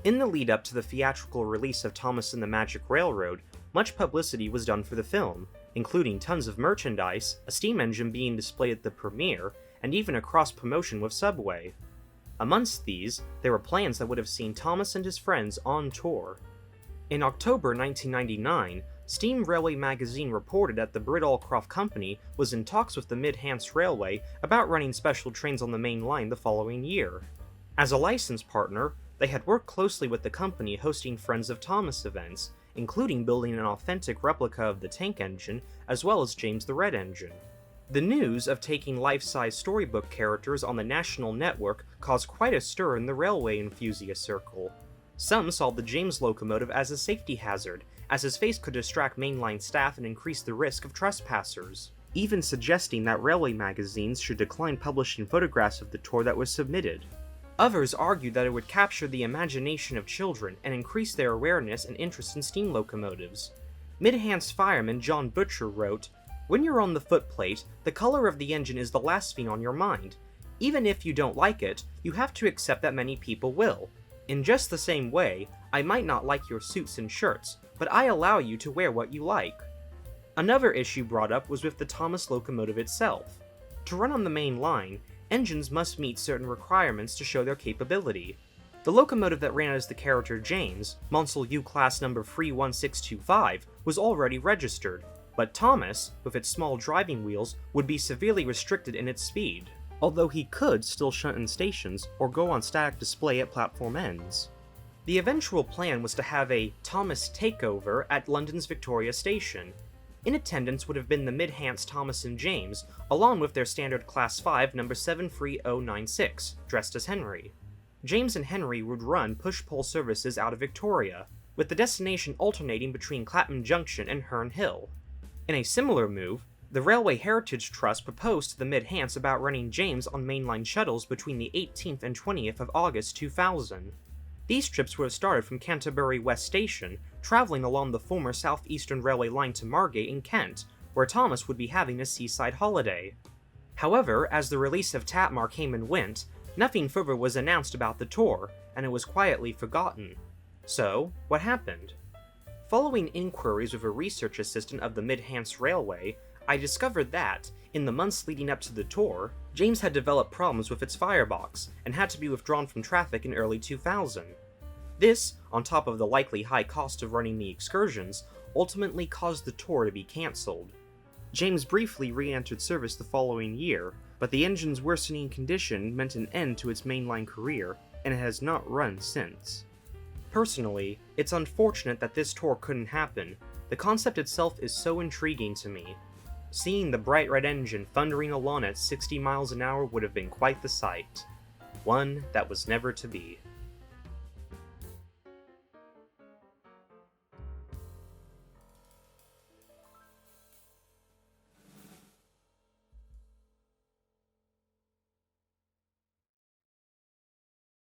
In the lead up to the theatrical release of Thomas and the Magic Railroad, much publicity was done for the film, including tons of merchandise, a steam engine being displayed at the premiere, and even a cross-promotion with Subway. Amongst these, there were plans that would have seen Thomas and his friends on tour. In October 1999, Steam Railway magazine reported that the Brit-Allcroft Company was in talks with the Mid-Hants Railway about running special trains on the main line the following year. As a license partner, they had worked closely with the company hosting Friends of Thomas events, including building an authentic replica of the tank engine, as well as James the Red Engine. The news of taking life-size storybook characters on the national network caused quite a stir in the railway enthusiast circle. Some saw the James locomotive as a safety hazard, as his face could distract mainline staff and increase the risk of trespassers, even suggesting that railway magazines should decline publishing photographs of the tour that was submitted. Others argued that it would capture the imagination of children and increase their awareness and interest in steam locomotives. Mid-Hants fireman John Butcher wrote, "When you're on the footplate, the color of the engine is the last thing on your mind. Even if you don't like it, you have to accept that many people will. In just the same way, I might not like your suits and shirts, but I allow you to wear what you like." Another issue brought up was with the Thomas locomotive itself. To run on the main line, engines must meet certain requirements to show their capability. The locomotive that ran as the character James, Monsell U class number 31625, was already registered, but Thomas, with its small driving wheels, would be severely restricted in its speed, although he could still shunt in stations or go on static display at platform ends. The eventual plan was to have a Thomas takeover at London's Victoria Station. In attendance would have been the Mid-Hants Thomas and James, along with their standard Class 5 number 73096, dressed as Henry. James and Henry would run push-pull services out of Victoria, with the destination alternating between Clapham Junction and Herne Hill. In a similar move, the Railway Heritage Trust proposed to the Mid-Hants about running James on mainline shuttles between the 18th and 20th of August 2000. These trips would have started from Canterbury West Station, travelling along the former South Eastern Railway line to Margate in Kent, where Thomas would be having a seaside holiday. However, as the release of Tatmar came and went, nothing further was announced about the tour, and it was quietly forgotten. So, what happened? Following inquiries with a research assistant of the Mid-Hants Railway, I discovered that, in the months leading up to the tour, James had developed problems with its firebox, and had to be withdrawn from traffic in early 2000. This, on top of the likely high cost of running the excursions, ultimately caused the tour to be cancelled. James briefly re-entered service the following year, but the engine's worsening condition meant an end to its mainline career, and it has not run since. Personally, it's unfortunate that this tour couldn't happen. The concept itself is so intriguing to me. Seeing the bright red engine thundering along at 60 miles an hour would have been quite the sight. One that was never to be.